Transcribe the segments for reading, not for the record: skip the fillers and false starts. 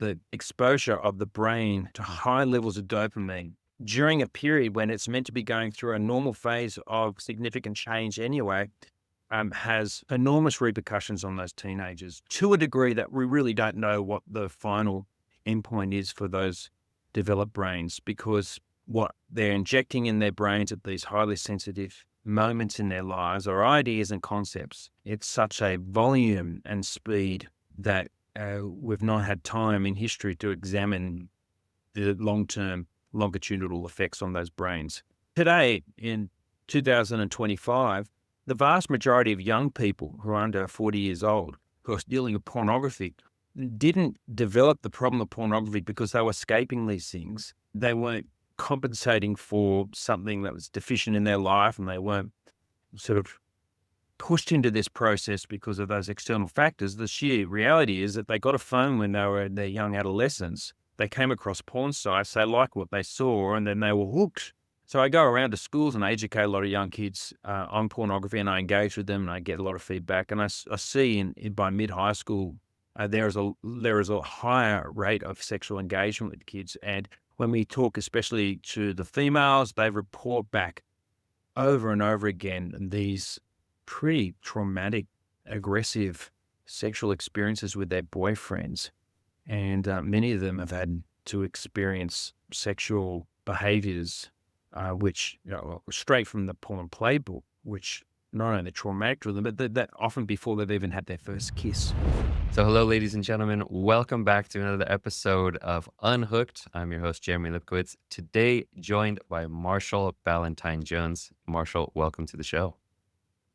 the exposure of the brain to high levels of dopamine during a period when it's meant to be going through a normal phase of significant change anyway, has enormous repercussions on those teenagers to a degree that we really don't know what the final endpoint is for those developed brains, because what they're injecting in their brains at these highly sensitive moments in their lives are ideas and concepts. It's such a volume and speed that we've not had time in history to examine the long-term longitudinal effects on those brains. Today, in 2025, the vast majority of young people who are under 40 years old who are dealing with pornography didn't develop the problem of pornography because they were escaping these things. They weren't compensating for something that was deficient in their life, and they weren't sort of pushed into this process because of those external factors. The sheer reality is that they got a phone when they were in their young adolescence. They came across porn sites, they liked what they saw, and then they were hooked. So I go around to schools and I educate a lot of young kids on pornography, and I engage with them and I get a lot of feedback. And I see by mid-high school, there is a higher rate of sexual engagement with kids. And when we talk especially to the females, they report back over and over again these pretty traumatic, aggressive sexual experiences with their boyfriends. And many of them have had to experience sexual behaviors which, straight from the porn playbook, which not only traumatic to them, but that often before they've even had their first kiss. So hello, ladies and gentlemen. Welcome back to another episode of Unhooked. I'm your host, Jeremy Lipkowitz. Today, joined by Marshall Ballantine Jones. Marshall, welcome to the show.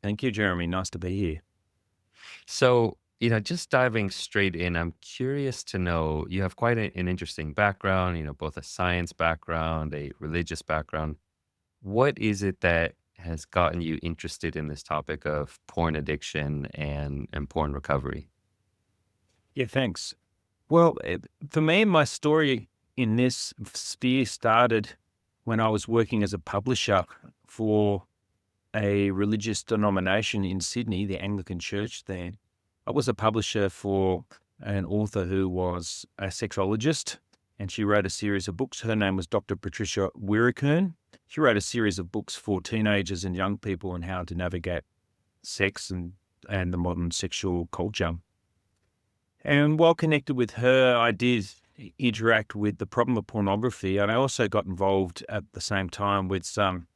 Thank you, Jeremy. Nice to be here. So, just diving straight in, I'm curious to know, you have quite an interesting background, both a science background, a religious background. What is it that has gotten you interested in this topic of porn addiction and porn recovery? Yeah, thanks. Well, for me, my story in this sphere started when I was working as a publisher for a religious denomination in Sydney, the Anglican Church there. I was a publisher for an author who was a sexologist, and she wrote a series of books. Her name was Dr. Patricia Wirikern. She wrote a series of books for teenagers and young people on how to navigate sex and the modern sexual culture. And while connected with her, I did interact with the problem of pornography, and I also got involved at the same time with some,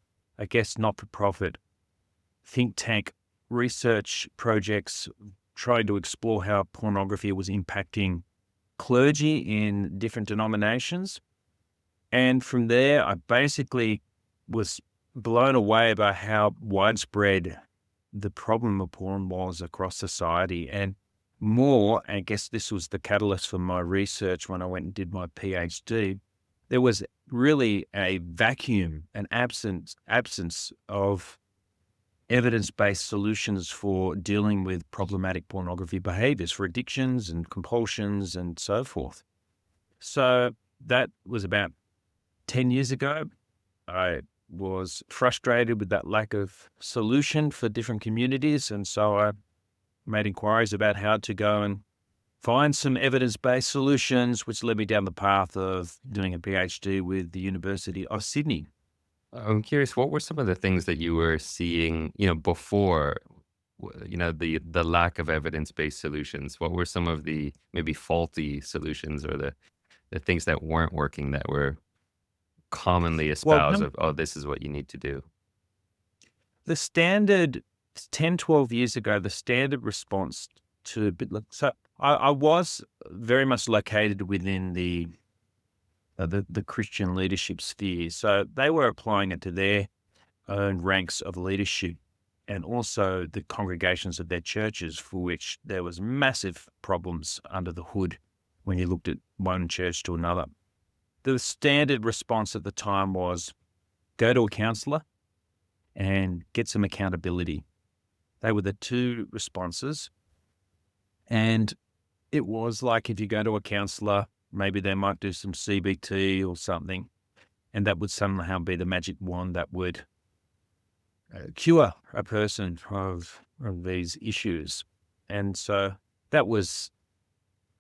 not-for-profit think tank research projects trying to explore how pornography was impacting clergy in different denominations. And from there, I basically was blown away by how widespread the problem of porn was across society. And I guess this was the catalyst for my research when I went and did my PhD. There was really a vacuum, an absence of evidence-based solutions for dealing with problematic pornography behaviors, for addictions and compulsions and so forth. So that was about 10 years ago. I was frustrated with that lack of solution for different communities, and so I made inquiries about how to go and find some evidence-based solutions, which led me down the path of doing a PhD with the University of Sydney. I'm curious, what were some of the things that you were seeing, before, the lack of evidence-based solutions? What were some of the maybe faulty solutions or the things that weren't working that were commonly Well, espoused of, oh, this is what you need to do? the standard 10, 12 years ago, the standard response to so I was very much located within the Christian leadership sphere. So they were applying it to their own ranks of leadership and also the congregations of their churches, for which there was massive problems under the hood when you looked at one church to another. The standard response at the time was go to a counselor and get some accountability. They were the two responses. And it was like, if you go to a counselor, maybe they might do some CBT or something, and that would somehow be the magic wand that would cure a person of these issues. And so that was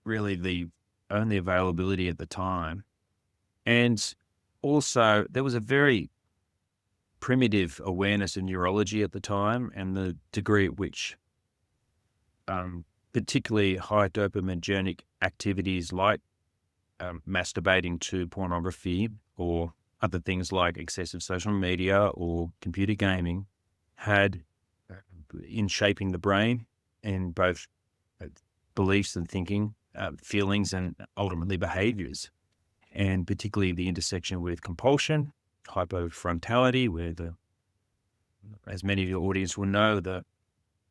really the only availability at the time. And also, there was a very primitive awareness in neurology at the time, and the degree at which particularly high dopaminergic activities like masturbating to pornography or other things like excessive social media or computer gaming had uh, in shaping the brain in both uh, beliefs and thinking, feelings, and ultimately behaviors, and particularly the intersection with compulsion, hypofrontality, where as many of your audience will know, the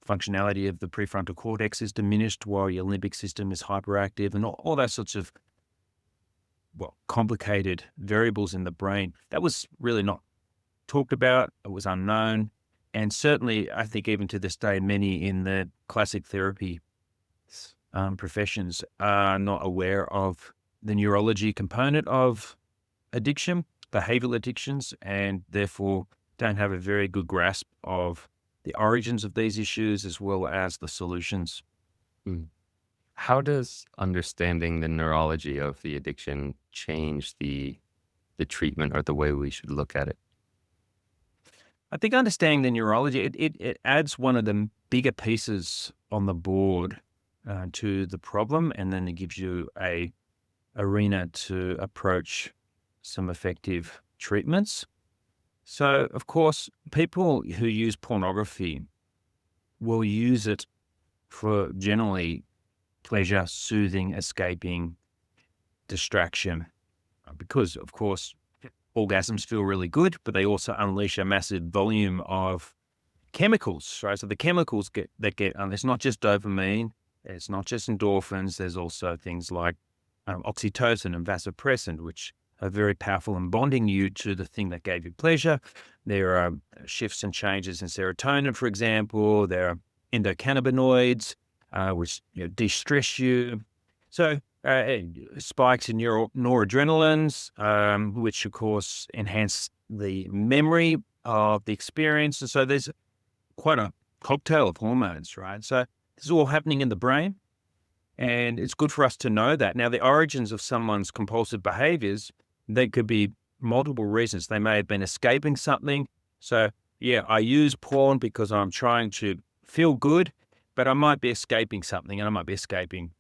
functionality of the prefrontal cortex is diminished while your limbic system is hyperactive, and all those sorts of complicated variables in the brain. That was really not talked about. It was unknown. And certainly, I think even to this day, many in the classic therapy professions are not aware of the neurology component of addiction, behavioral addictions, and therefore don't have a very good grasp of the origins of these issues as well as the solutions. Mm. How does understanding the neurology of the addiction change the treatment or the way we should look at it? I think understanding the neurology, it adds one of the bigger pieces on the board to the problem, and then it gives you a arena to approach some effective treatments. So, of course, people who use pornography will use it for generally pleasure, soothing, escaping, distraction, because, of course, orgasms feel really good, but they also unleash a massive volume of chemicals, right? So the chemicals it's not just dopamine, it's not just endorphins. There's also things like oxytocin and vasopressin, which are very powerful in bonding you to the thing that gave you pleasure. There are shifts and changes in serotonin, for example. There are endocannabinoids, which de-stress you. So spikes in noradrenalines, which of course enhance the memory of the experience. And so there's quite a cocktail of hormones, right? So this is all happening in the brain. And it's good for us to know that. Now, the origins of someone's compulsive behaviors, they could be multiple reasons. They may have been escaping something. So, yeah, I use porn because I'm trying to feel good, but I might be escaping something, and I might be escaping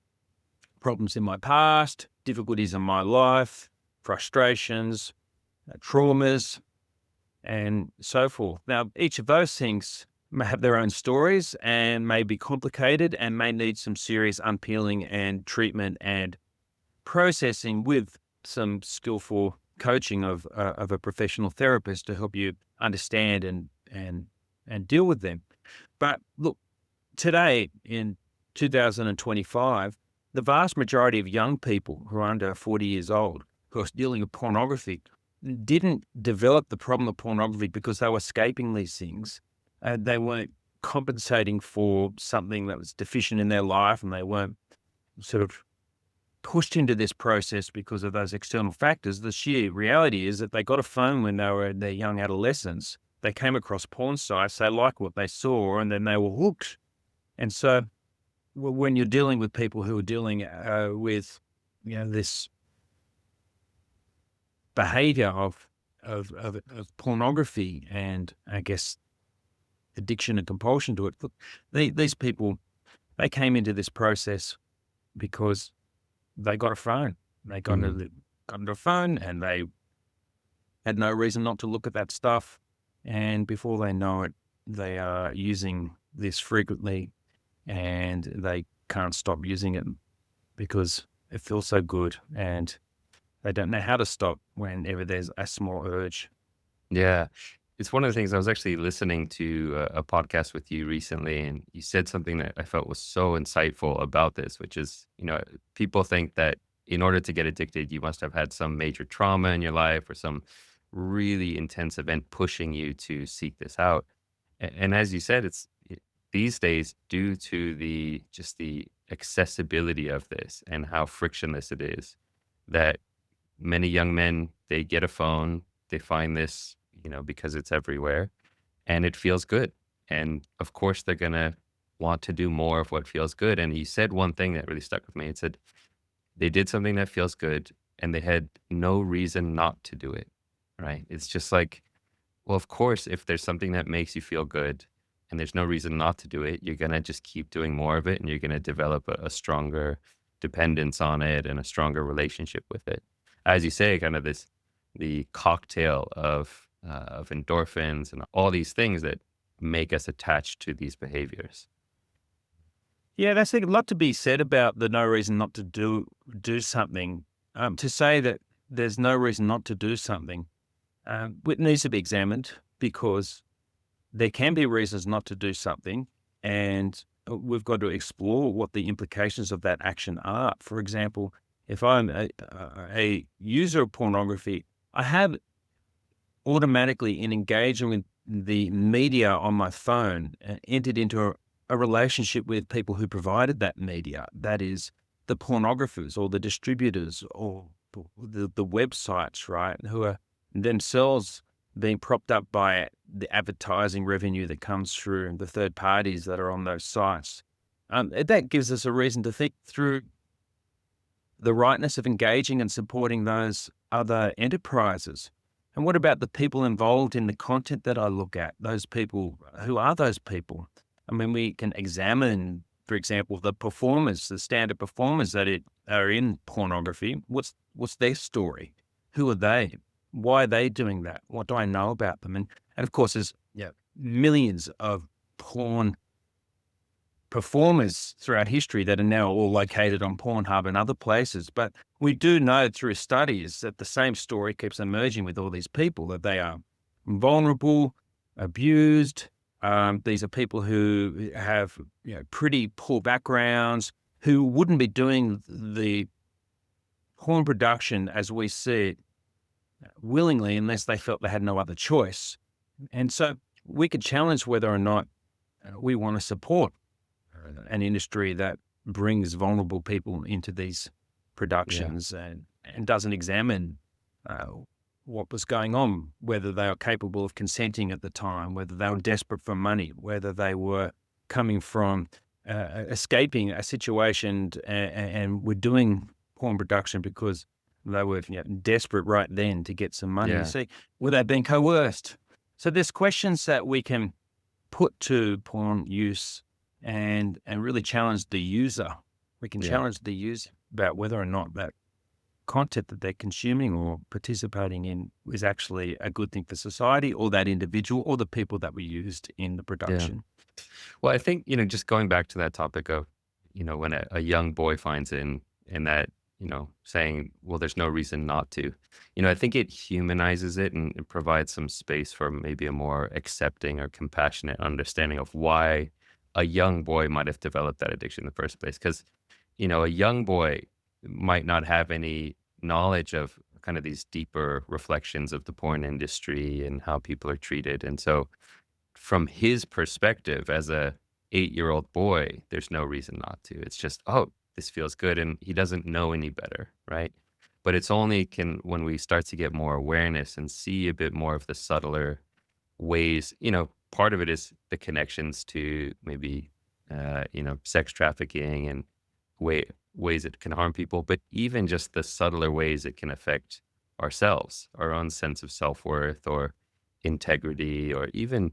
problems in my past, difficulties in my life, frustrations, traumas, and so forth. Now, each of those things may have their own stories and may be complicated and may need some serious unpeeling and treatment and processing with some skillful coaching of a professional therapist to help you understand and deal with them. But look, today in 2025, the vast majority of young people who are under 40 years old who are dealing with pornography didn't develop the problem of pornography because they were escaping these things. They weren't compensating for something that was deficient in their life, and they weren't sort of pushed into this process because of those external factors. The sheer reality is that they got a phone when they were their young adolescents. They came across porn sites, they liked what they saw, and then they were hooked. And so when you're dealing with people who are dealing with this behavior of pornography and I guess addiction and compulsion to it. Look, these people, they came into this process because they got a phone. They Mm. got a phone and they had no reason not to look at that stuff. And before they know it, they are using this frequently and they can't stop using it because it feels so good and they don't know how to stop whenever there's a small urge. Yeah. It's one of the things I was actually listening to a podcast with you recently, and you said something that I felt was so insightful about this, which is, people think that in order to get addicted, you must have had some major trauma in your life or some really intense event pushing you to seek this out. And as you said, these days due to the accessibility of this and how frictionless it is that many young men, they get a phone, they find this, because it's everywhere and it feels good. And of course, they're going to want to do more of what feels good. And he said one thing that really stuck with me. It said, They did something that feels good and they had no reason not to do it, right? It's just like, well, of course, if there's something that makes you feel good and there's no reason not to do it, you're going to just keep doing more of it and you're going to develop a stronger dependence on it and a stronger relationship with it. As you say, kind of the cocktail of endorphins and all these things that make us attached to these behaviors. Yeah, that's a lot to be said about the no reason not to do something. To say that there's no reason not to do something, it needs to be examined because there can be reasons not to do something, and we've got to explore what the implications of that action are. For example, if I'm a user of pornography, I have automatically, in engaging with the media on my phone, entered into a relationship with people who provided that media. That is, the pornographers or the distributors or the websites, right, who are themselves being propped up by the advertising revenue that comes through and the third parties that are on those sites. That gives us a reason to think through the rightness of engaging and supporting those other enterprises. And what about the people involved in the content that I look at? Those people, who are those people? I mean, we can examine, for example, the performers, the standard performers are in pornography. What's their story? Who are they? Why are they doing that? What do I know about them? And of course, there's millions of porn performers throughout history that are now all located on Pornhub and other places. But we do know through studies that the same story keeps emerging with all these people, that they are vulnerable, abused. These are people who have pretty poor backgrounds, who wouldn't be doing the porn production as we see it willingly unless they felt they had no other choice. And so we could challenge whether or not we want to support an industry that brings vulnerable people into these Yeah. productions and doesn't examine what was going on, whether they were capable of consenting at the time, whether they were desperate for money, whether they were coming from escaping a situation and were doing porn production because they were desperate right then to get some money. You Yeah. see, were they being coerced? So there's questions that we can put to porn use and really challenge the user. We can Yeah. challenge the user about whether or not that content that they're consuming or participating in is actually a good thing for society or that individual or the people that were used in the Yeah. production. Well, I think, just going back to that topic of, when a young boy finds in that, saying, well, there's no reason not to, I think it humanizes it and it provides some space for maybe a more accepting or compassionate understanding of why a young boy might have developed that addiction in the first place. Because, a young boy might not have any knowledge of kind of these deeper reflections of the porn industry and how people are treated. And so, from his perspective as a 8-year-old boy, there's no reason not to. It's just, "Oh, this feels good," and he doesn't know any better, right? But it's only can when we start to get more awareness and see a bit more of the subtler ways, part of it is the connections to maybe, sex trafficking and ways it can harm people, but even just the subtler ways it can affect ourselves, our own sense of self-worth or integrity, or even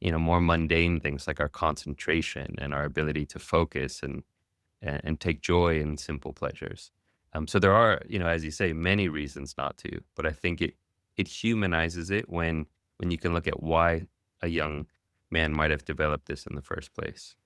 more mundane things like our concentration and our ability to focus and take joy in simple pleasures. So there are, as you say, many reasons not to, but I think it humanizes it when you can look at why a young man might have developed this in the first place.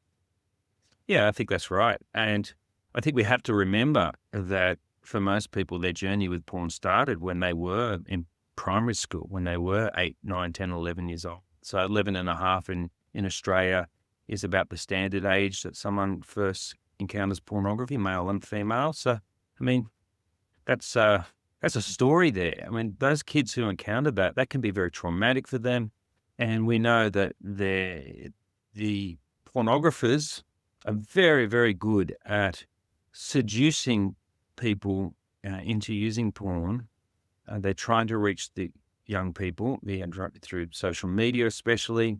Yeah, I think that's right. And I think we have to remember that for most people, their journey with porn started when they were in primary school, when they were 8, 9, 10, 11 years old. So 11 and a half in Australia is about the standard age that someone first encounters pornography, male and female. So, I mean, that's a story there. I mean, those kids who encounter that can be very traumatic for them. And we know that the pornographers are very, very good at seducing people into using porn. They're trying to reach the young people through social media, especially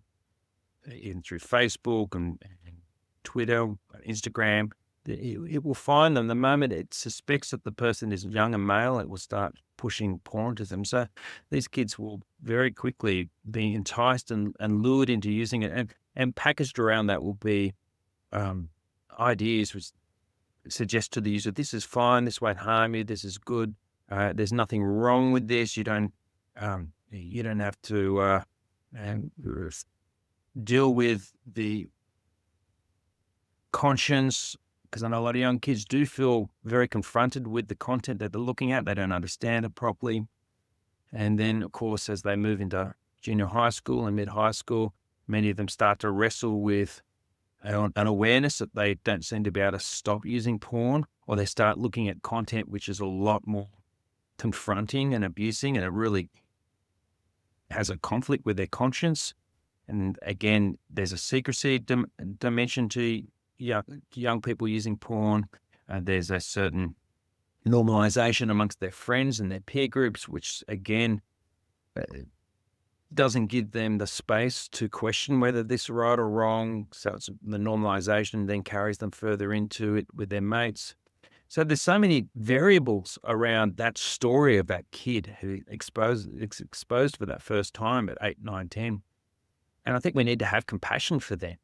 even through Facebook and Twitter, Instagram. it will find them the moment it suspects that the person is young and male. It will start pushing porn to them. So these kids will very quickly be enticed and lured into using it, and packaged around that will be um, ideas which suggest to the user, this is fine, this won't harm you, this is good, there's nothing wrong with this. You don't have to um, deal with the conscience, because I know a lot of young kids do feel very confronted with the content that they're looking at. They don't understand it properly. And then, of course, as they move into junior high school and mid high school, many of them start to wrestle with an awareness that they don't seem to be able to stop using porn, or they start looking at content which is a lot more confronting and abusing, and it really has a conflict with their conscience. And again, there's a secrecy dimension to young people using porn. There's a certain normalization amongst their friends and their peer groups, which again uh, doesn't give them the space to question whether this is right or wrong. So it's the normalization then carries them further into it with their mates. So there's so many variables around that story of that kid who is exposed for that first time at 8, 9, 10. And I think we need to have compassion for them,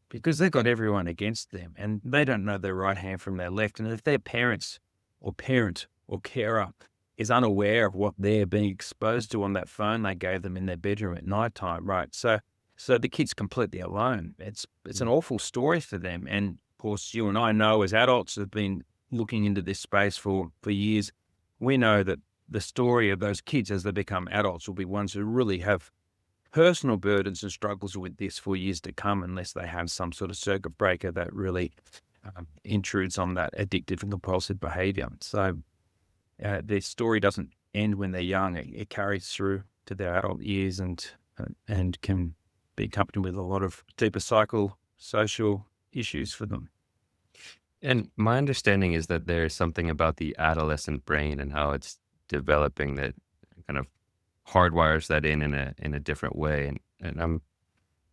because they've got everyone against them and they don't know their right hand from their left. And if their parents or parent or carer is unaware of what they're being exposed to on that phone they gave them in their bedroom at nighttime, right? So the kid's completely alone. It's an awful story for them. And of course, you and I know, as adults who've been looking into this space for years, we know that the story of those kids as they become adults will be ones who really have personal burdens and struggles with this for years to come, unless they have some sort of circuit breaker that really intrudes on that addictive and compulsive behavior. So their story doesn't end when they're young. It carries through to their adult years, and can be accompanied with a lot of deeper social issues for them. And my understanding is that there's something about the adolescent brain and how it's developing that kind of hardwires that in a different way. And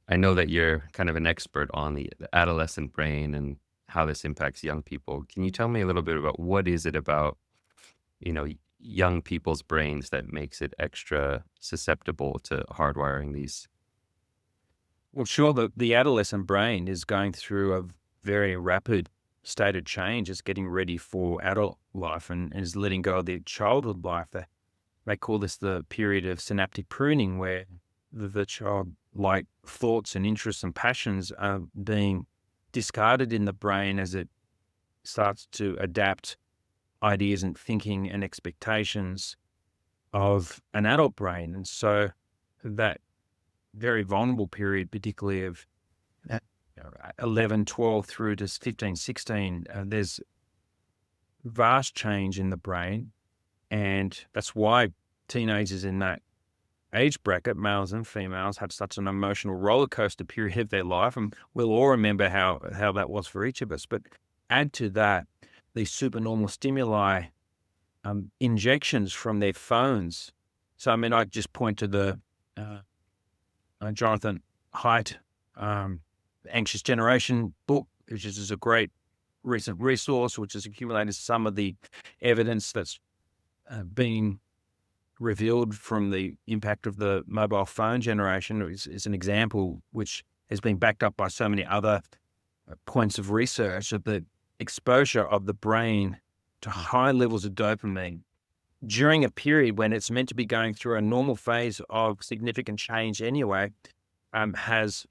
I know that you're kind of an expert on the adolescent brain and how this impacts young people. Can you tell me a little bit about what is it about, young people's brains that makes it extra susceptible to hardwiring these? Well, sure, the adolescent brain is going through a very rapid state of change. It's getting ready for adult life and is letting go of their childhood life. They call this the period of synaptic pruning, where the childlike thoughts and interests and passions are being discarded in the brain as it starts to adapt ideas and thinking and expectations of an adult brain. And so that very vulnerable period, particularly of 11, 12 through to 15, 16, there's vast change in the brain. And that's why teenagers in that age bracket, males and females, have such an emotional roller coaster period of their life. And we'll all remember how that was for each of us. But add to that these supernormal stimuli, injections from their phones. So, I mean, I just point to the Jonathan Haidt Anxious Generation book, which is a great recent resource, which has accumulated some of the evidence that's been revealed from the impact of the mobile phone generation. Is an example which has been backed up by so many other points of research, of the exposure of the brain to high levels of dopamine during a period when it's meant to be going through a normal phase of significant change anyway, has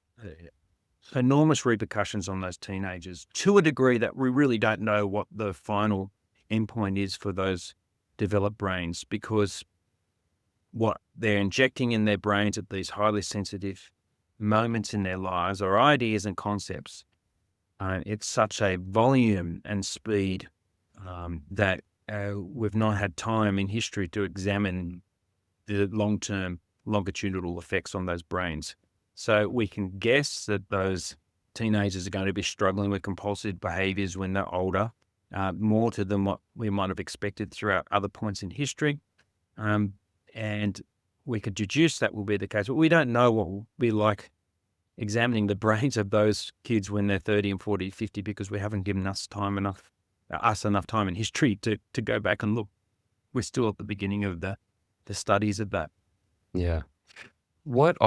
enormous repercussions on those teenagers, to a degree that we really don't know what the final endpoint is for those developed brains, because what they're injecting in their brains at these highly sensitive moments in their lives are ideas and concepts. It's such a volume and speed that we've not had time in history to examine the long-term longitudinal effects on those brains. So we can guess that those teenagers are going to be struggling with compulsive behaviors when they're older, more to than what we might have expected throughout other points in history. And we could deduce that will be the case, but we don't know what will be like examining the brains of those kids when they're 30 and 40, 50, because we haven't given us enough time in history to go back and look. We're still at the beginning of the studies of that. Yeah. What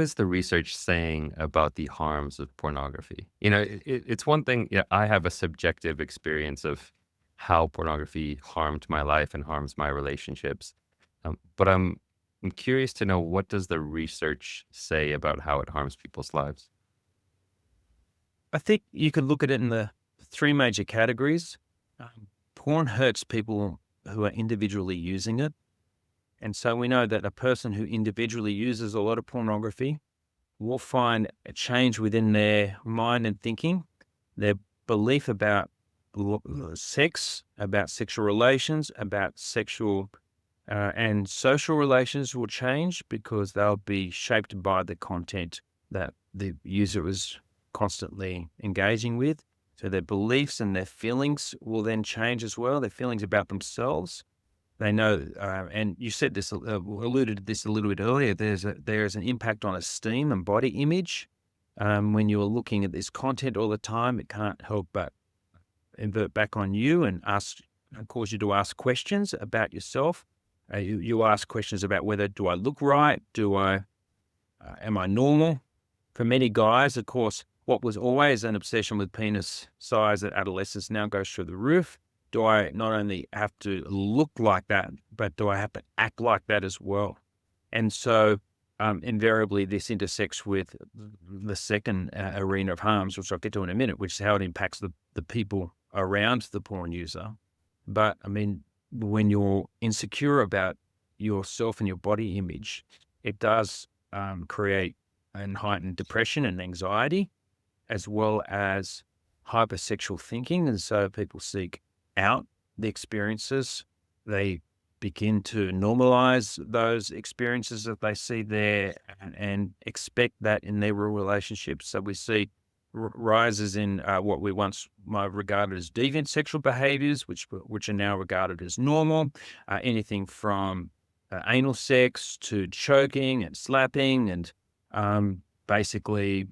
is the research saying about the harms of pornography? It's one thing, I have a subjective experience of how pornography harmed my life and harms my relationships. But I'm curious to know, what does the research say about how it harms people's lives? I think you could look at it in the three major categories. Porn hurts people who are individually using it. And so we know that a person who individually uses a lot of pornography will find a change within their mind and thinking, their belief about sex, about sexual relations, about sexual and social relations will change because they'll be shaped by the content that the user was constantly engaging with. So their beliefs and their feelings will then change as well, their feelings about themselves. They know, and you said this, alluded to this a little bit earlier. There's an impact on esteem and body image. When you're looking at this content all the time, it can't help but invert back on you and cause you to ask questions about yourself. You ask questions about whether, do I look right? Am I normal? For many guys, of course, what was always an obsession with penis size at adolescence now goes through the roof. Do I not only have to look like that, but do I have to act like that as well? And so invariably this intersects with the second arena of harms, which I'll get to in a minute, which is how it impacts the people around the porn user. But I mean, when you're insecure about yourself and your body image, it does create and heighten depression and anxiety, as well as hypersexual thinking. And so people seek out the experiences. They begin to normalize those experiences that they see there and expect that in their real relationships. So we see rises in what we once might have regarded as deviant sexual behaviors, which are now regarded as normal. Anything from anal sex to choking and slapping and basically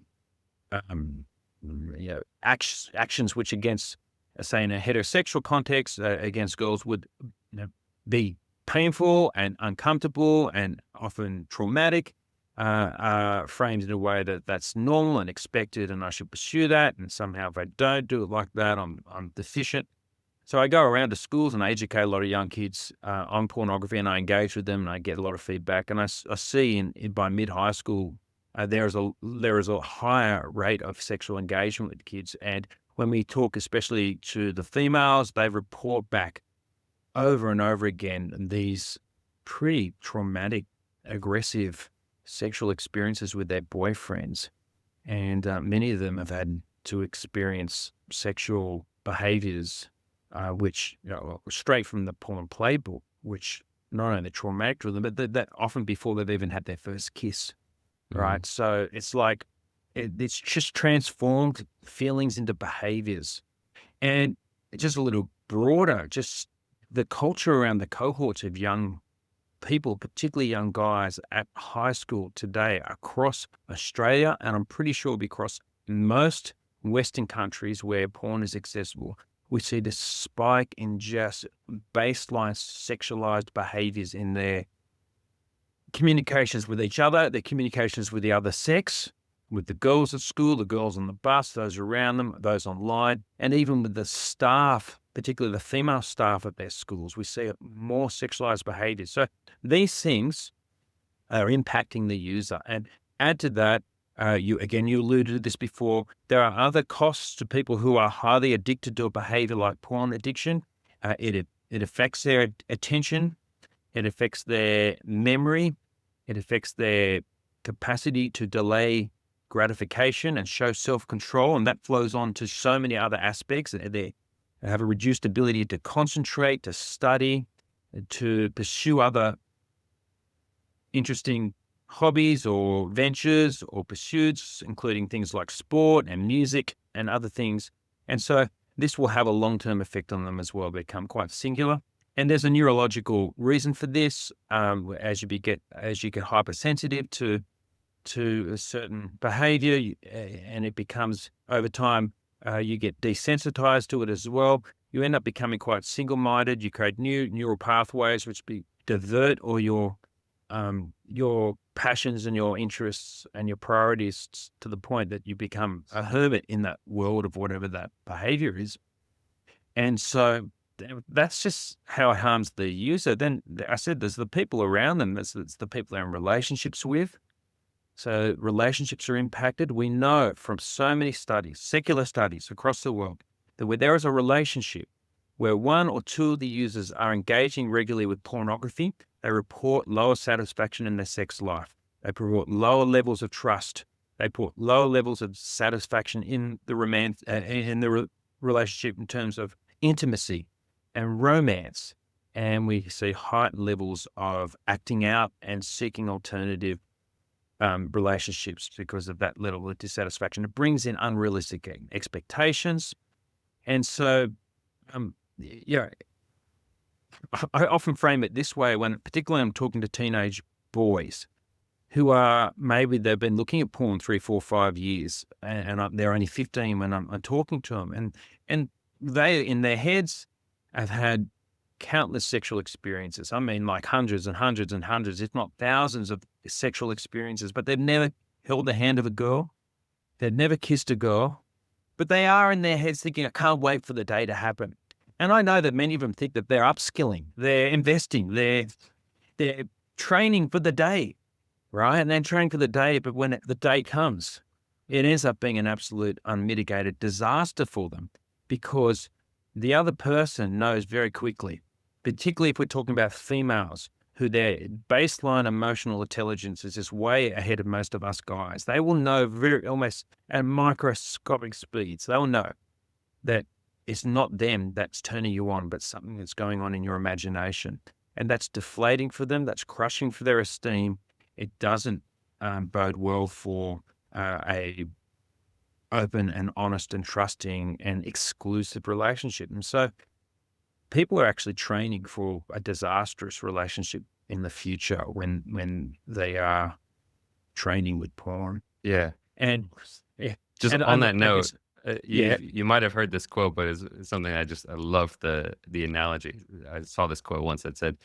actions which against, say in a heterosexual context, against girls would be painful and uncomfortable and often traumatic, framed in a way that's normal and expected, and I should pursue that. And somehow if I don't do it like that, I'm deficient. So I go around to schools and I educate a lot of young kids on pornography, and I engage with them and I get a lot of feedback. And I see by mid-high school, there is a higher rate of sexual engagement with kids. And when we talk especially to the females, they report back over and over again these pretty traumatic, aggressive sexual experiences with their boyfriends. And many of them have had to experience sexual behaviors which straight from the porn playbook, which not only traumatic to them, but that often before they've even had their first kiss, right? So it's like it's just transformed feelings into behaviors. And just a little broader, just the culture around the cohorts of young people, particularly young guys at high school today across Australia, and I'm pretty sure across most Western countries where porn is accessible, we see this spike in just baseline sexualized behaviors in their communications with each other, their communications with the other sex, with the girls at school, the girls on the bus, those around them, those online, and even with the staff, particularly the female staff at their schools. We see more sexualized behaviors. So these things are impacting the user. And add to that, you alluded to this before, there are other costs to people who are highly addicted to a behavior like porn addiction. It affects their attention, it affects their memory, it affects their capacity to delay gratification and show self-control, and that flows on to so many other aspects. They have a reduced ability to concentrate, to study, to pursue other interesting hobbies or ventures or pursuits, including things like sport and music and other things. And so this will have a long-term effect on them as well, become quite singular. And there's a neurological reason for this. As you get hypersensitive to to a certain behavior, and it becomes over time, you get desensitized to it as well. You end up becoming quite single-minded. You create new neural pathways which divert all your passions and your interests and your priorities to the point that you become a hermit in that world of whatever that behavior is. And so that's just how it harms the user. Then I said there's the people around them. It's the people they're in relationships with. So relationships are impacted. We know from so many studies, secular studies across the world, that where there is a relationship where one or two of the users are engaging regularly with pornography, they report lower satisfaction in their sex life. They report lower levels of trust. They report lower levels of satisfaction in the relationship in terms of intimacy and romance. And we see heightened levels of acting out and seeking alternative relationships because of that level of dissatisfaction. It brings in unrealistic expectations. And so, yeah, I often frame it this way particularly I'm talking to teenage boys who are, maybe they've been looking at porn 3, 4, 5 years, and they're only 15 when I'm talking to them. And they, in their heads, have had countless sexual experiences. I mean, like hundreds and hundreds and hundreds, if not thousands of sexual experiences, but they've never held the hand of a girl. They've never kissed a girl, but they are in their heads thinking, I can't wait for the day to happen. And I know that many of them think that they're upskilling, they're investing, they're training for the day, right? And they're training for the day, but when the day comes, it ends up being an absolute unmitigated disaster for them because the other person knows very quickly, particularly if we're talking about females, who their baseline emotional intelligence is just way ahead of most of us guys. They will know almost at microscopic speeds. They'll know that it's not them that's turning you on, but something that's going on in your imagination. And that's deflating for them. That's crushing for their esteem. It doesn't bode well for a open and honest and trusting and exclusive relationship. And so people are actually training for a disastrous relationship in the future when they are training with porn. Yeah. And yeah, Just and on that I note, guess, yeah, you might have heard this quote, but it's something I love the analogy. I saw this quote once that said,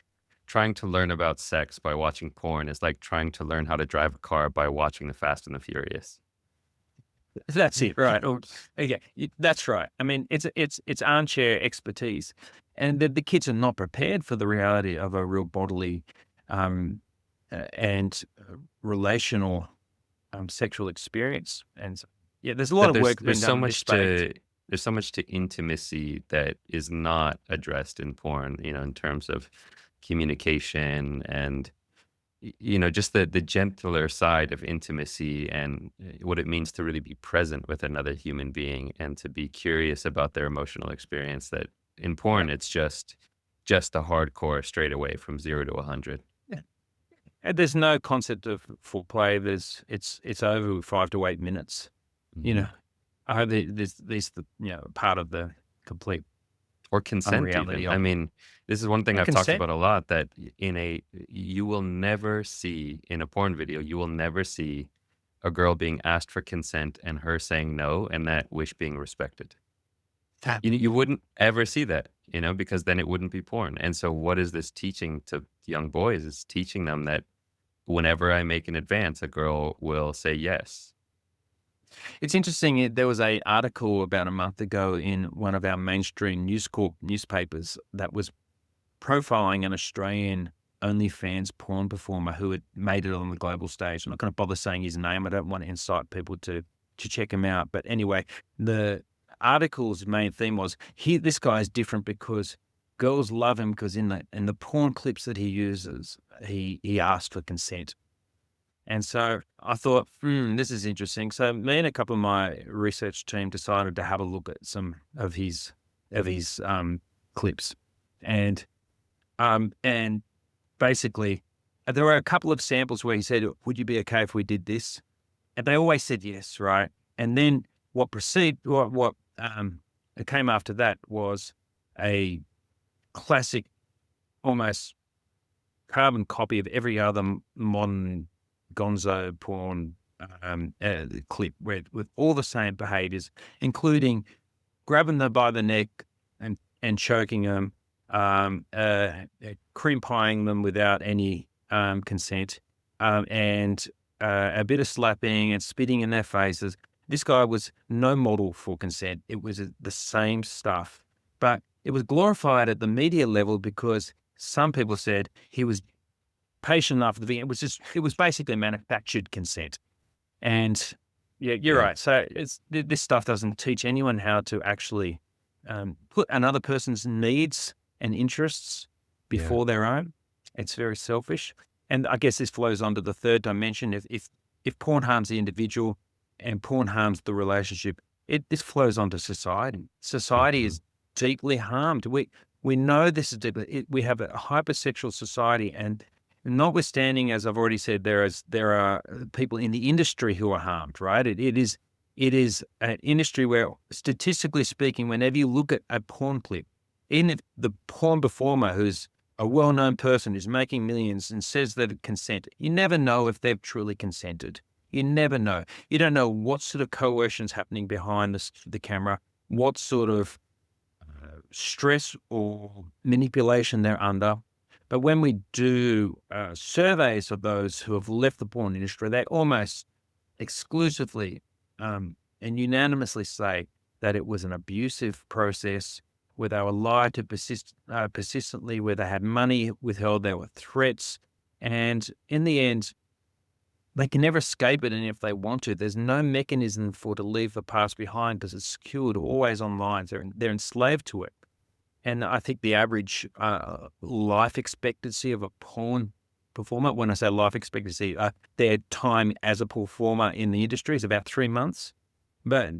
"Trying to learn about sex by watching porn is like trying to learn how to drive a car by watching The Fast and the Furious." that's it, right? Okay, that's right. I mean, it's armchair expertise, and the kids are not prepared for the reality of a real bodily and relational sexual experience. And so, yeah, there's a lot That of work being done in this space. there's so much to intimacy that is not addressed in porn, in terms of communication and just the gentler side of intimacy and what it means to really be present with another human being and to be curious about their emotional experience. That in porn, it's just a hardcore straight away from 0 to 100. Yeah. And there's no concept of foreplay. It's over with 5 to 8 minutes. You Mhm. know, I hope these part of the complete Or consent unreality even. I of mean, this is one thing and I've talked consent. about a lot, that you will never see in a porn video, you will never see a girl being asked for consent and her saying no and that wish being respected. That You wouldn't ever see that, because then it wouldn't be porn. And so what is this teaching to young boys? It's teaching them that whenever I make an advance, a girl will say yes. It's interesting. There was a article about a month ago in one of our mainstream News Corp newspapers that was profiling an Australian OnlyFans porn performer who had made it on the global stage. I'm not going to bother saying his name. I don't want to incite people to check him out. But anyway, the article's main theme was this guy is different because girls love him because in the porn clips that he uses, he asked for consent. And so I thought, this is interesting. So me and a couple of my research team decided to have a look at some of his clips, and basically there were a couple of samples where he said, "Would you be okay if we did this?" And they always said yes, right? And then what came after that was a classic, almost carbon copy of every other modern gonzo porn clip with all the same behaviors, including grabbing them by the neck and choking them, cream pieing them without any consent, and a bit of slapping and spitting in their faces. This guy was no model for consent. It was the same stuff, but it was glorified at the media level because some people said he was patient enough. It was basically manufactured consent. And yeah, you're Yeah. right. So this stuff doesn't teach anyone how to actually put another person's needs and interests Yeah. before their own. It's very selfish. And I guess this flows onto the third dimension. If porn harms the individual and porn harms the relationship, this flows onto society. Society Mhm. is deeply harmed. We know this is deeply. We have a hypersexual society, and notwithstanding, as I've already said, there are people in the industry who are harmed. Right? It is an industry where, statistically speaking, whenever you look at a porn clip, even if the porn performer, who's a well-known person who's making millions and says they've consented, you never know if they've truly consented. You never know. You don't know what sort of coercion's happening behind the camera, what sort of stress or manipulation they're under. But when we do surveys of those who have left the porn industry, they almost exclusively and unanimously say that it was an abusive process where they were lied to persistently, where they had money withheld, there were threats. And in the end, they can never escape it. And if they want to, there's no mechanism to leave the past behind because it's secured always online. They're enslaved to it. And I think the average life expectancy of a porn performer, when I say life expectancy, their time as a performer in the industry is about 3 months. But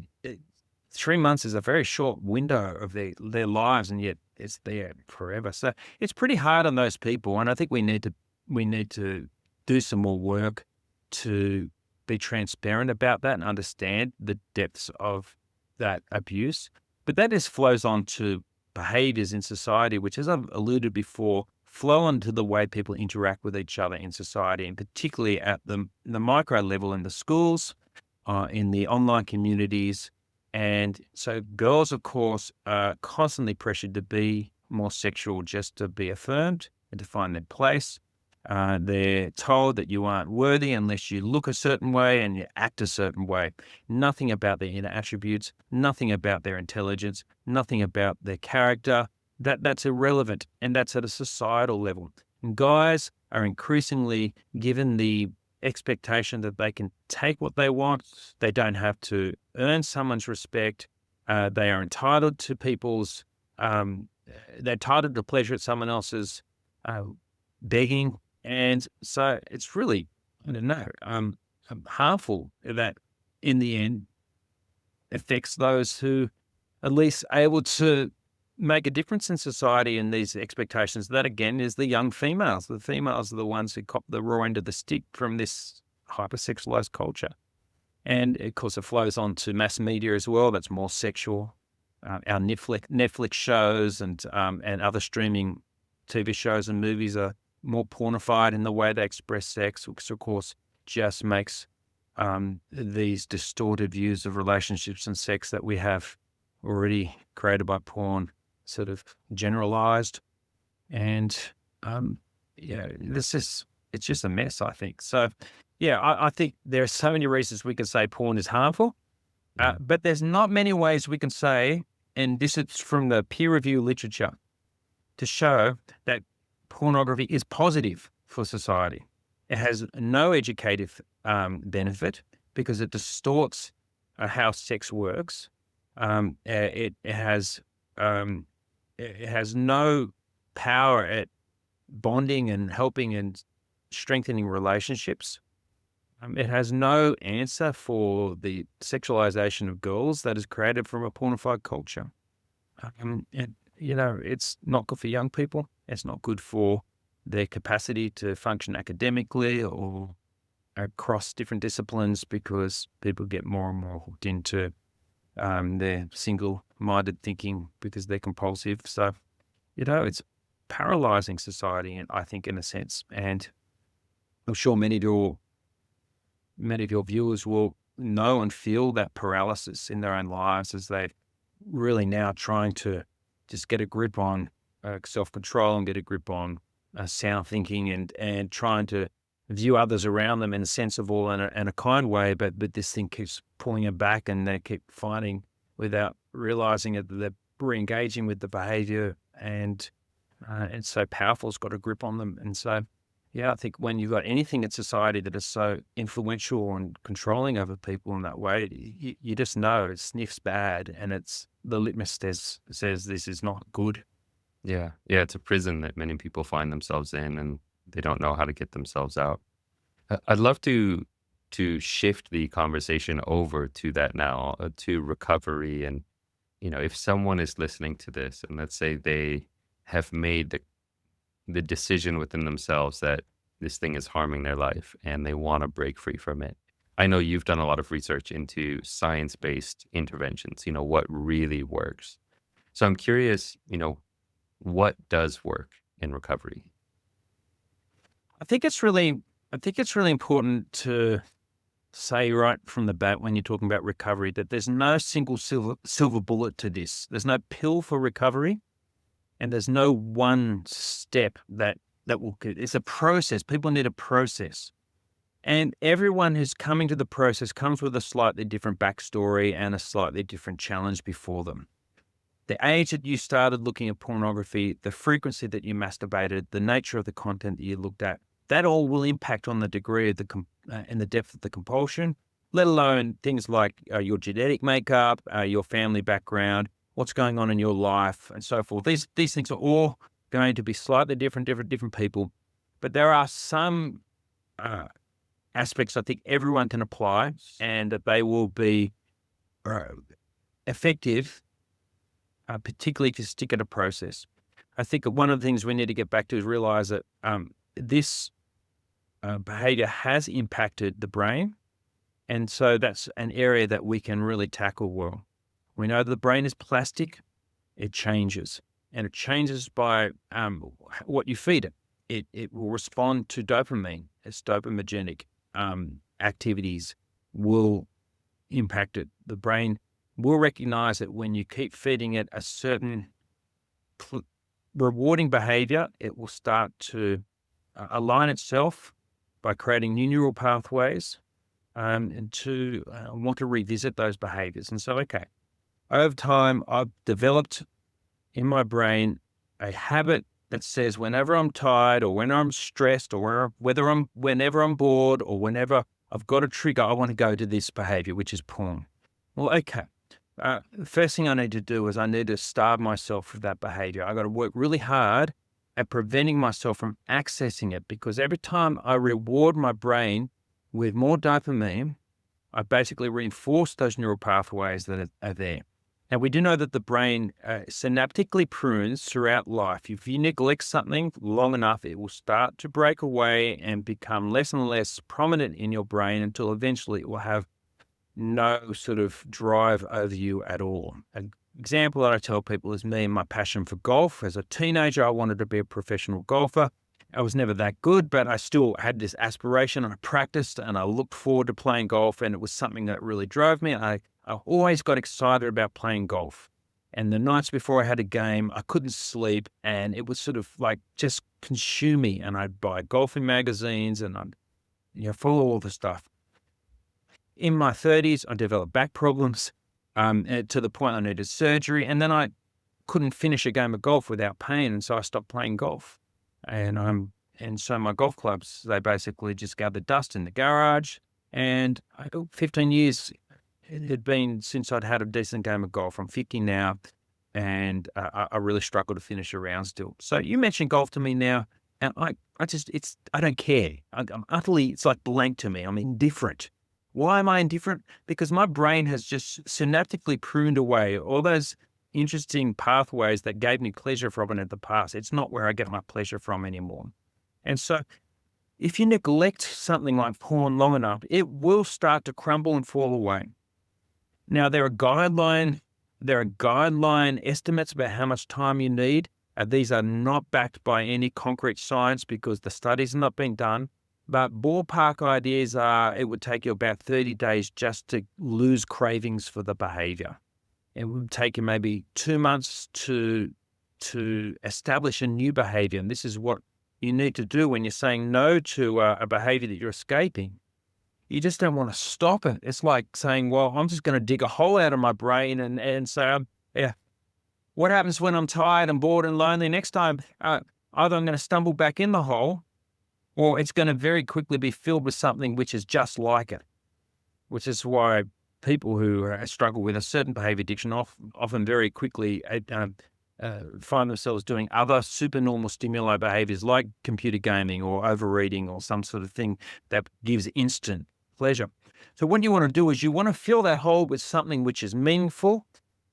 3 months is a very short window of their lives, and yet it's there forever. So it's pretty hard on those people. And I think we need to do some more work to be transparent about that and understand the depths of that abuse. But that just flows on to behaviors in society, which, as I've alluded before, flow onto the way people interact with each other in society, and particularly at the micro level in the schools, in the online communities. And so girls, of course, are constantly pressured to be more sexual just to be affirmed and to find their place. They're told that you aren't worthy unless you look a certain way and you act a certain way. Nothing about their inner attributes, nothing about their intelligence, nothing about their character. That's irrelevant, and that's at a societal level. And guys are increasingly given the expectation that they can take what they want. They don't have to earn someone's respect. They are entitled to they're entitled to pleasure at someone else's begging. And so it's really, I don't know, harmful that in the end affects those who at least able to make a difference in society and these expectations. That again is the young females. The females are the ones who cop the raw end of the stick from this hypersexualized culture. And of course, it flows on to mass media as well. That's more sexual. Our Netflix shows and other streaming TV shows and movies are more pornified in the way they express sex, which of course just makes these distorted views of relationships and sex that we have already created by porn sort of generalized. And it's just a mess, I think. So yeah, I think there are so many reasons we can say porn is harmful, Yeah. but there's not many ways we can say, and this is from the peer review literature, to show that pornography is positive for society. It has no educative benefit because it distorts how sex works. It has no power at bonding and helping and strengthening relationships. It has no answer for the sexualization of girls that is created from a pornified culture. It's not good for young people. It's not good for their capacity to function academically or across different disciplines because people get more and more hooked into their single-minded thinking because they're compulsive. So, it's paralyzing society, and I think, in a sense. And I'm sure many of your many of your viewers will know and feel that paralysis in their own lives as they're really now trying to just get a grip on self-control and get a grip on sound thinking and trying to view others around them in a sensible and a kind way, but this thing keeps pulling them back, and they keep fighting without realizing it, that they're re-engaging with the behavior, and it's so powerful. It's got a grip on them. And so, yeah, I think when you've got anything in society that is so influential and controlling over people in that way, you just know it sniffs bad, and it's the litmus test says this is not good. Yeah. Yeah, it's a prison that many people find themselves in, and they don't know how to get themselves out. I'd love to shift the conversation over to that now, to recovery. And, if someone is listening to this and let's say they have made the decision within themselves that this thing is harming their life and they want to break free from it. I know you've done a lot of research into science-based interventions, what really works. So I'm curious, what does work in recovery? I think it's really, I think it's really important to say right from the bat when you're talking about recovery that there's no single silver bullet to this. There's no pill for recovery, and there's no one step that will. It's a process. People need a process, and everyone who's coming to the process comes with a slightly different backstory and a slightly different challenge before them. The age that you started looking at pornography, the frequency that you masturbated, the nature of the content that you looked at, that all will impact on the degree of and the depth of the compulsion, let alone things like your genetic makeup, your family background, what's going on in your life, and so forth. These things are all going to be slightly different people, but there are some aspects I think everyone can apply, and that they will be effective, particularly if you stick at a process. I think one of the things we need to get back to is realize that this behavior has impacted the brain. And so that's an area that we can really tackle well. We know that the brain is plastic, it changes. And it changes by what you feed it. It will respond to dopamine. Its dopaminergic activities will impact it. The brain will recognize that when you keep feeding it a certain rewarding behavior, it will start to align itself by creating new neural pathways and to want to revisit those behaviors. And so, okay, over time, I've developed in my brain a habit that says whenever I'm tired or when I'm stressed or whenever I'm bored or whenever I've got a trigger, I want to go to this behavior, which is porn. Well, okay. The first thing I need to do is I need to starve myself of that behavior. I got to work really hard at preventing myself from accessing it, because every time I reward my brain with more dopamine, I basically reinforce those neural pathways that are there. Now, we do know that the brain synaptically prunes throughout life. If you neglect something long enough, it will start to break away and become less and less prominent in your brain until eventually it will have no sort of drive over you at all. An example that I tell people is me and my passion for golf. As a teenager, I wanted to be a professional golfer. I was never that good, but I still had this aspiration. I practiced and I looked forward to playing golf, and it was something that really drove me. I always got excited about playing golf. And the nights before I had a game, I couldn't sleep, and it was sort of like just consume me. And I'd buy golfing magazines and I'd follow all the stuff. In my 30s, I developed back problems to the point I needed surgery. And then I couldn't finish a game of golf without pain. And so I stopped playing golf. And so my golf clubs, they basically just gathered dust in the garage. And 15 years it had been since I'd had a decent game of golf. I'm 50 now, and I really struggle to finish a round still. So you mentioned golf to me now, and I don't care. I'm utterly, it's like blank to me. I'm indifferent. Why am I indifferent? Because my brain has just synaptically pruned away all those interesting pathways that gave me pleasure from it in the past. It's not where I get my pleasure from anymore. And so if you neglect something like porn long enough, it will start to crumble and fall away. Now, there are guideline estimates about how much time you need. These are not backed by any concrete science because the studies have not been done. But ballpark ideas are it would take you about 30 days just to lose cravings for the behavior. It would take you maybe 2 months to establish a new behavior, and this is what you need to do when you're saying no to a behavior that you're escaping. You just don't wanna stop it. It's like saying, "Well, I'm just gonna dig a hole out of my brain and say, yeah, what happens when I'm tired and bored and lonely next time? Either I'm gonna stumble back in the hole, or it's gonna very quickly be filled with something which is just like it," which is why people who struggle with a certain behavior addiction often very quickly find themselves doing other supernormal stimuli behaviors like computer gaming or overeating or some sort of thing that gives instant pleasure. So what you want to do is you want to fill that hole with something which is meaningful,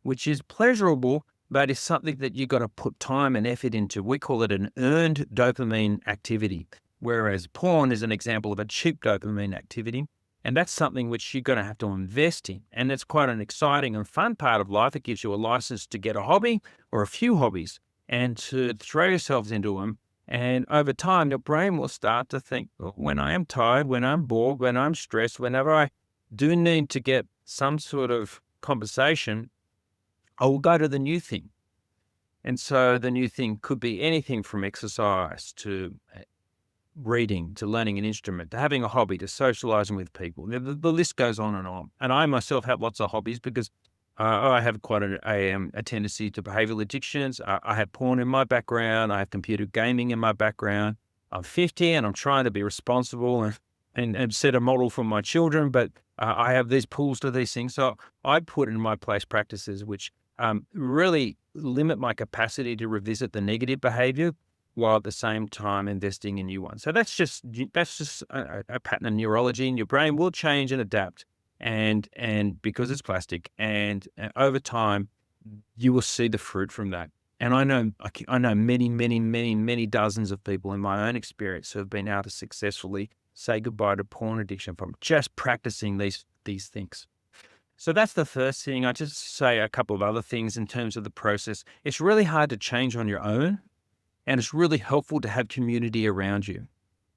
which is pleasurable, but is something that you've got to put time and effort into. We call it an earned dopamine activity, whereas porn is an example of a cheap dopamine activity. And that's something which you're going to have to invest in. And it's quite an exciting and fun part of life. It gives you a license to get a hobby or a few hobbies and to throw yourselves into them. And over time, your brain will start to think, "Well, when I am tired, when I'm bored, when I'm stressed, whenever I do need to get some sort of compensation, I will go to the new thing." And so the new thing could be anything from exercise to reading, to learning an instrument, to having a hobby, to socializing with people. The list goes on and on. And I myself have lots of hobbies because I have quite a tendency to behavioral addictions. I have porn in my background. I have computer gaming in my background. I'm 50 and I'm trying to be responsible and set a model for my children, but I have these pulls to these things. So I put in my place practices which really limit my capacity to revisit the negative behavior while at the same time investing in new ones. So that's just a pattern in neurology, and your brain will change and adapt, and because it's plastic, and over time, you will see the fruit from that. And I know many dozens of people in my own experience who have been able to successfully say goodbye to porn addiction from just practicing these things. So that's the first thing. I just say a couple of other things in terms of the process. It's really hard to change on your own. And it's really helpful to have community around you.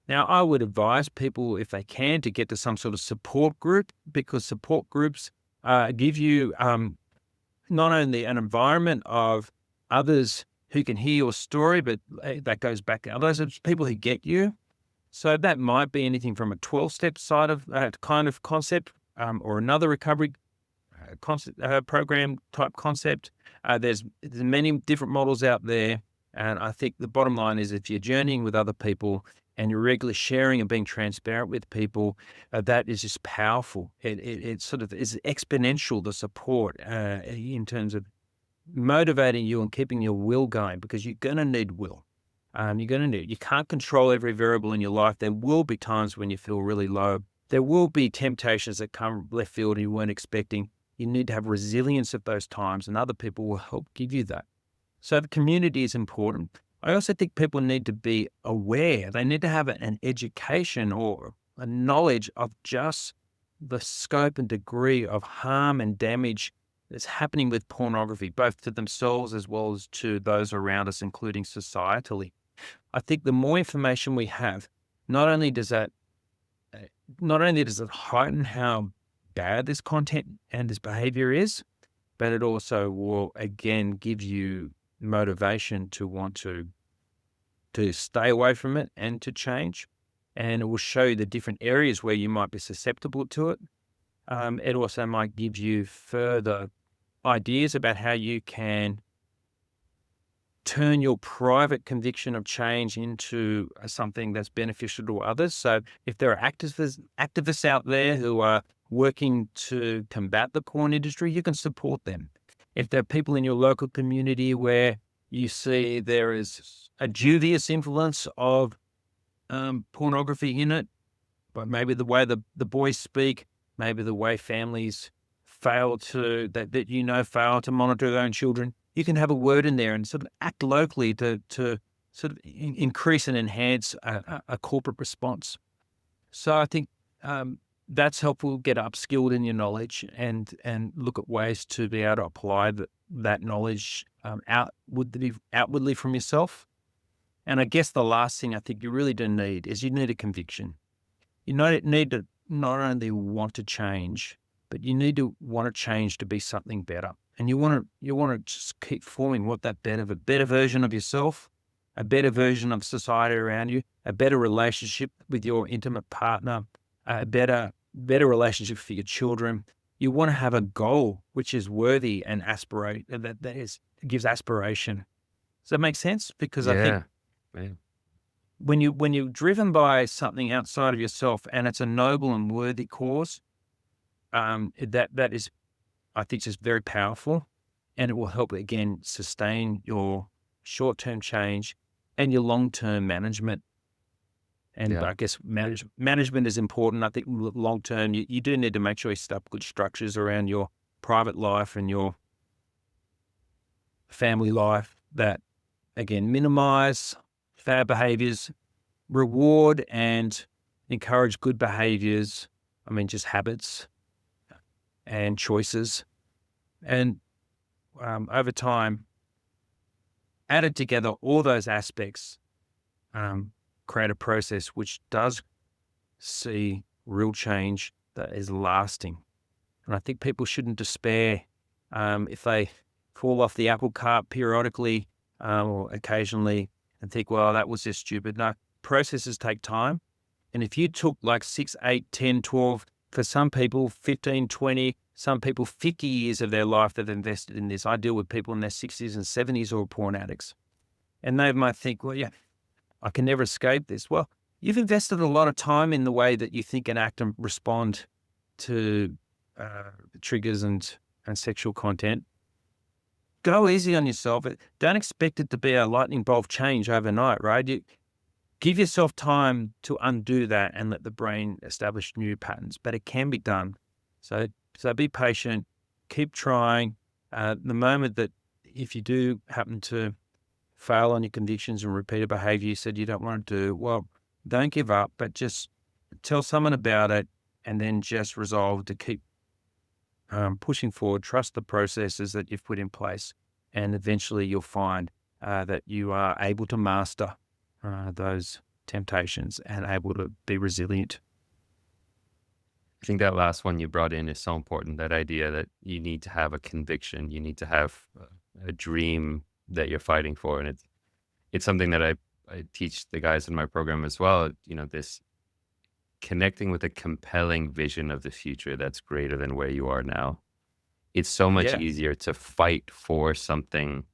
Now, I would advise people, if they can, to get to some sort of support group, because support groups give you not only an environment of others who can hear your story, but that goes back to others, it's people who get you. So that might be anything from a 12-step side of kind of concept or another recovery program type concept. There's many different models out there. And I think the bottom line is if you're journeying with other people and you're regularly sharing and being transparent with people, that is just powerful. It sort of is exponential, the support in terms of motivating you and keeping your will going, because you're going to need will. You can't control every variable in your life. There will be times when you feel really low. There will be temptations that come left field and you weren't expecting. You need to have resilience at those times, and other people will help give you that. So the community is important. I also think people need to be aware. They need to have an education or a knowledge of just the scope and degree of harm and damage that's happening with pornography, both to themselves as well as to those around us, including societally. I think the more information we have, not only does it heighten how bad this content and this behavior is, but it also will again give you motivation to want to stay away from it and to change. And it will show you the different areas where you might be susceptible to it. It also might give you further ideas about how you can turn your private conviction of change into something that's beneficial to others. So if there are activists out there who are working to combat the porn industry, you can support them. If there are people in your local community where you see there is a dubious influence of pornography in it, but maybe the way the boys speak, maybe the way families fail to monitor their own children, you can have a word in there and sort of act locally to sort of increase and enhance a corporate response. So I think that's helpful. Get upskilled in your knowledge and look at ways to be able to apply that knowledge outwardly from yourself. And I guess the last thing I think you really do need is you need a conviction. need to not only want to change, but you need to want to change to be something better. And you want to just keep forming what that better version of yourself, a better version of society around you, a better relationship with your intimate partner, a better relationship for your children. You want to have a goal which is worthy and aspirate that is gives aspiration. Does that make sense? Because I think Yeah. Man. when you're driven by something outside of yourself and it's a noble and worthy cause, that is, I think, just very powerful, and it will help again sustain your short-term change and your long-term management. And Yeah. I guess management is important. I think long term, you do need to make sure you set up good structures around your private life and your family life that, again, minimize bad behaviors, reward and encourage good behaviors. I mean, just habits and choices. And over time, added together, all those aspects um, create a process which does see real change that is lasting. And I think people shouldn't despair if they fall off the apple cart periodically or occasionally and think, well, that was just stupid. No, processes take time. And if you took like 6, 8, 10, 12, for some people, 15, 20, some people 50 years of their life they've invested in this. I deal with people in their 60s and 70s who are porn addicts. And they might think, well, yeah, I can never escape this. Well, you've invested a lot of time in the way that you think and act and respond to triggers and sexual content. Go easy on yourself. Don't expect it to be a lightning bolt change overnight, right? You give yourself time to undo that and let the brain establish new patterns, but it can be done. So, so be patient, keep trying. The moment that if you do happen to fail on your convictions and repeat a behavior you said you don't want to do, well, don't give up, but just tell someone about it and then just resolve to keep pushing forward, trust the processes that you've put in place, and eventually you'll find that you are able to master those temptations and able to be resilient. I think that last one you brought in is so important. That idea that you need to have a conviction, you need to have a dream that you're fighting for, and it's something that I teach the guys in my program as well. You know, this connecting with a compelling vision of the future that's greater than where you are now. It's so much Yeah. easier to fight for something,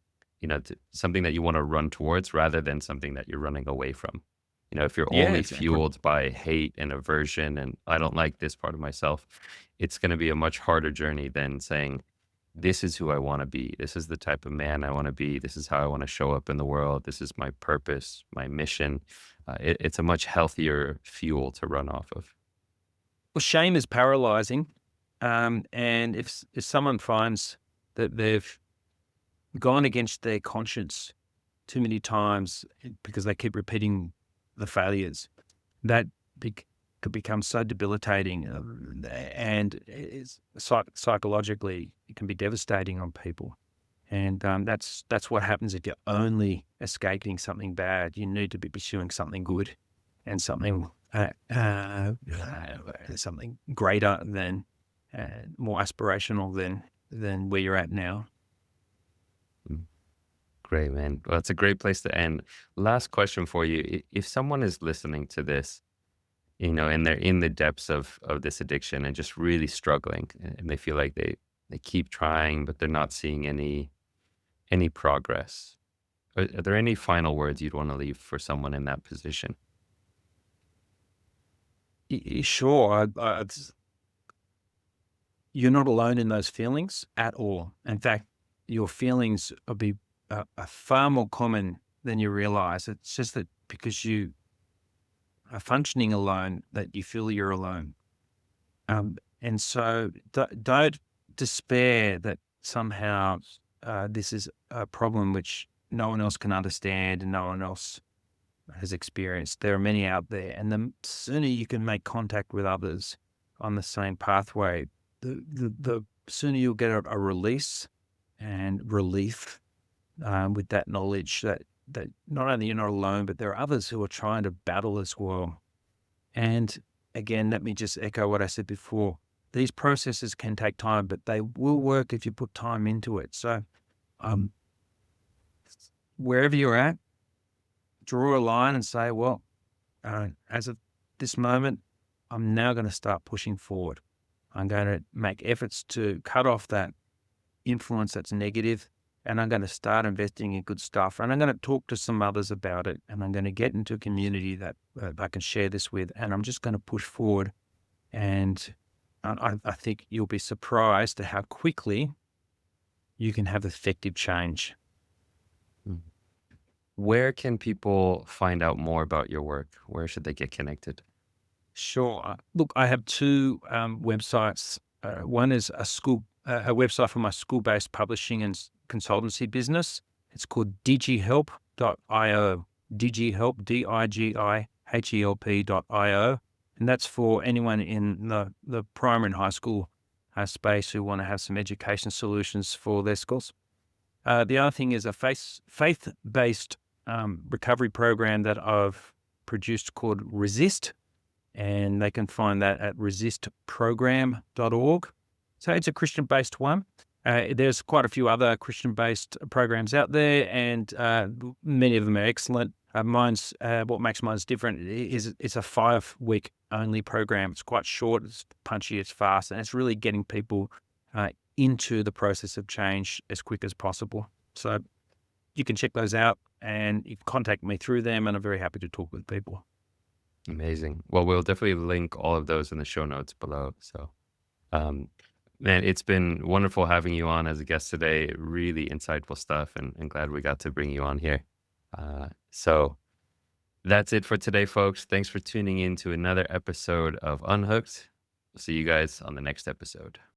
something that you want to run towards rather than something that you're running away from. You know, if you're Yeah, only exactly. fueled by hate and aversion and I don't like this part of myself, it's going to be a much harder journey than saying, this is who I want to be. This is the type of man I want to be. This is how I want to show up in the world. This is my purpose, my mission. It's a much healthier fuel to run off of. Well, shame is paralyzing. And if someone finds that they've gone against their conscience too many times because they keep repeating the failures, that could become so debilitating, and psychologically it can be devastating on people. And that's what happens if you're only escaping something bad. You need to be pursuing something good and something greater than, more aspirational than where you're at now. Mm, Great, man. Well, it's a great place to end. Last question for you. If someone is listening to this, and they're in the depths of this addiction and just really struggling, and they feel like they keep trying, but they're not seeing any progress. Are there any final words you'd want to leave for someone in that position? Sure, you're not alone in those feelings at all. In fact, your feelings are far more common than you realize. It's just that because you are functioning alone, that you feel you're alone. And so don't despair that somehow this is a problem which no one else can understand and no one else has experienced. There are many out there, and the sooner you can make contact with others on the same pathway, the sooner you'll get a release and relief with that knowledge that not only you're not alone, but there are others who are trying to battle as well. And again, let me just echo what I said before. These processes can take time, but they will work if you put time into it. So, um, wherever you're at, draw a line and say, well, as of this moment, I'm now going to start pushing forward. I'm going to make efforts to cut off that influence that's negative, and I'm going to start investing in good stuff. And I'm going to talk to some others about it, and I'm going to get into a community that I can share this with, and I'm just going to push forward. And I think you'll be surprised at how quickly you can have effective change. Mm. Where can people find out more about your work? Where should they get connected? Sure. Look, I have two websites. One is a website for my school-based publishing and consultancy business. It's called digihelp.io. Digihelp, digihelp.io, and that's for anyone in the primary and high school space who want to have some education solutions for their schools. The other thing is a faith-based recovery program that I've produced called Resist, and they can find that at resistprogram.org. So it's a Christian-based one. There's quite a few other Christian-based programs out there, and many of them are excellent. What makes mine's different is it's a 5-week only program. It's quite short, it's punchy, it's fast, and it's really getting people into the process of change as quick as possible. So you can check those out, and you can contact me through them, and I'm very happy to talk with people. Amazing. Well, we'll definitely link all of those in the show notes below. So, um, man, it's been wonderful having you on as a guest today. Really insightful stuff, and glad we got to bring you on here. So that's it for today, folks. Thanks for tuning in to another episode of Unhooked. We'll see you guys on the next episode.